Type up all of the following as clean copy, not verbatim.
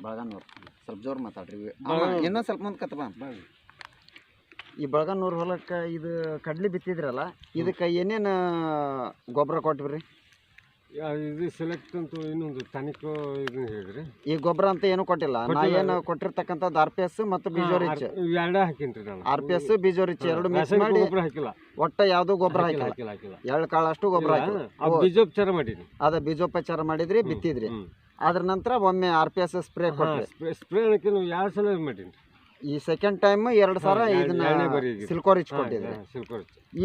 ಬಳಗನೂರು ಸ್ವಲ್ಪ ಜೋರು ಮಾತಾಡ್ರಿ ಇನ್ನೊಂದು ಸ್ವಲ್ಪ ಮುಂದೆ ಕತ್ತ ಬಾ ಈ ಬಳಗನೂರು ಹೊಲಕ್ಕೆ ಇದು ಕಡ್ಲಿ ಬಿತ್ತಿದ್ರಲ್ಲ ಇದಕ್ಕೆ ಏನೇನು ಗೊಬ್ಬರ ಕೊಟ್ಬಿರಿ ಇದು ಸೆಲೆಕ್ಟ್ ಅಂತೂ ಇನ್ನೊಂದು ತನಿಖು ಇದನ್ನ ಹೇಳಿದ್ರಿ ಈ ಗೊಬ್ಬರ ಅಂತ ಏನು ಕೊಟ್ಟಿಲ್ಲ ನಾ ಏನು ಕೊಟ್ಟಿರ್ತಕ್ಕಂಥದ್ದು RPS ಮತ್ತು ಬೀಜೋರಿಚ್ ಎರಡೇ ಹಾಕಿನ್ರಿ ನಾನು RPS ಬೀಜೋರಿಚ್ ಎರಡು ಮಿಕ್ಸ್ ಮಾಡಿ ಗೊಬ್ಬರ ಹಾಕಿಲ್ಲ ಒಟ್ಟ ಯಾವುದೂ ಗೊಬ್ಬರ ಹಾಕಿಲ್ಲ ಎಳ್ಳು ಕಾಳಷ್ಟು ಗೊಬ್ಬರ ಹಾಕಿಲ್ಲ ಬೀಜೋಪಚಾರ ಮಾಡೀನಿ ಅದ ಬೀಜೋಪಚಾರ ಮಾಡಿದ್ರಿ ಬಿತ್ತಿದ್ರಿ ಅದ್ರ ನಂತರ ಒಮ್ಮೆ RPS ಸ್ಪ್ರೇ ಕೊಟ್ರಿ ಸ್ಪ್ರೇ ಅನ್ನಕ್ಕೆ 2 ಸಲ ಮಾಡೀನಿ ಈ ಸೆಕೆಂಡ್ ಟೈಮ್ 2 ಸಾರ ಇದನ್ನ ಸಿಲ್ಕೋರಿಚ್ ಕೊಟ್ಟಿದ್ರಿ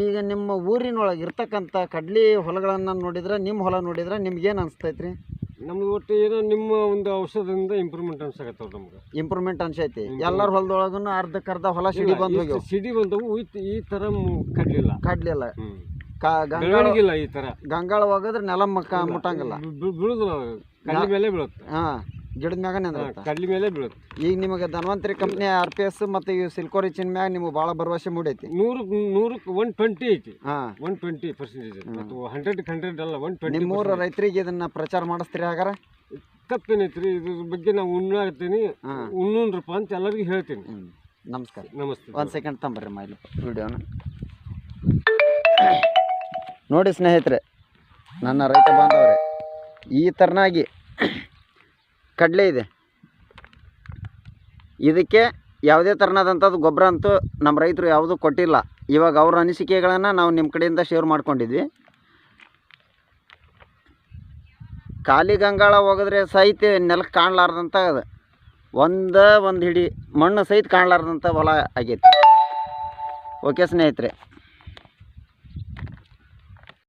ಈಗ ನಿಮ್ಮ ಊರಿನೊಳಗೆ ಇರ್ತಕ್ಕಂಥ ಕಡ್ಲಿ ಹೊಲಗಳನ್ನ ನೋಡಿದ್ರೆ ನಿಮ್ಮ ಹೊಲ ನೋಡಿದ್ರೆ ನಿಮ್ಗೆ ಏನು ಅನಿಸ್ತೈತ್ರಿ ನಮ್ದು ಒಟ್ಟು ಏನೋ ನಿಮ್ಮ ಒಂದು ಔಷಧದಿಂದ ಇಂಪ್ರೂವ್ಮೆಂಟ್ ಅನ್ಸಕತ್ತವ ನಮ್ಗೆ ಇಂಪ್ರೂವ್ಮೆಂಟ್ ಅನ್ಸೈತಿ ಎಲ್ಲರ ಹೊಲದೊಳಗೂ ಅರ್ಧಕ್ಕರ್ಧ ಹೊಲ ಸಿಡಿ ಬಂದು ಹೋಗ್ಯಾವ ಸಿಡಿ ಬಂದವು ಈ ಥರ ಕಡ್ಲಿಲ್ಲ ಗಂಗಾಳ ಈ ಥರ ಗಂಗಾಳ ಹೋಗಿದ್ರೆ ನೆಲ ಮುಟ್ಟಂಗಿಲ್ಲ ಬೀಳುದಿಲ್ಲ ಕಡ್ಲಿ ಮೇಲೆ ಬೀಳುತ್ತೆ ಗಿಡದ ಮ್ಯಾಗ ಕಡ್ಲಿ ಮೇಲೆ ಬೀಳುತ್ತೆ ಈಗ ನಿಮಗೆ ಧನ್ವಂತರಿ ಕಂಪ್ನಿ RPS ಮತ್ತು ಈ ಸಿಲ್ಕೋರಿಚಿನ ಮ್ಯಾಗ ನಿಮ್ಗೆ ಭಾಳ ಭರವಸೆ ಮೂಡೈತಿ 100ಕ್ಕೆ 120 ಐತಿ 120% ಮತ್ತು 100 ಅಲ್ಲ 120 ನಿಮ್ಮೂರ ರೈತರಿಗೆ ಇದನ್ನ ಪ್ರಚಾರ ಮಾಡಿಸ್ತೀರಿ ಹಾಗಾರ ತಪ್ಪೇನೈತ್ರಿ ಇದ್ರ ಬಗ್ಗೆ ನಾವು ಉಣ್ಣಾಗ್ತೀನಿ ಉಣ್ಣೂನ್ರಪ್ಪ ಅಂತ ಎಲ್ಲರಿಗೂ ಹೇಳ್ತೀನಿ ನಮಸ್ಕಾರ ನಮಸ್ತೆ ಒಂದು ಸೆಕೆಂಡ್ ತಂಬರ್ರಿ ಮೈಲಿ ವಿಡಿಯೋನ ನೋಡಿ ಸ್ನೇಹಿತರೆ ನನ್ನ ರೈತ ಬಾಂಧವರೇ ಈ ಥರನಾಗಿ ಕಡಲೆ ಇದೆ ಇದಕ್ಕೆ ಯಾವುದೇ ಥರನಾದಂಥದ್ದು ಗೊಬ್ಬರ ಅಂತೂ ನಮ್ಮ ರೈತರು ಯಾವುದೂ ಕೊಟ್ಟಿಲ್ಲ ಇವಾಗ ಅವ್ರ ಅನಿಸಿಕೆಗಳನ್ನು ನಾವು ನಿಮ್ಮ ಕಡೆಯಿಂದ ಶೇರ್ ಮಾಡ್ಕೊಂಡಿದ್ವಿ ಖಾಲಿ ಗಂಗಾಳ ಹೋಗಿದ್ರೆ ಸಹಿತ ನೆಲಕ್ಕೆ ಕಾಣಲಾರ್ದಂಥ ಅದು ಒಂದು ಹಿಡಿ ಮಣ್ಣು ಸಹಿತ ಕಾಣಲಾರ್ದಂಥ ಹೊಲ ಆಗೈತಿ ಓಕೆ ಸ್ನೇಹಿತರೆ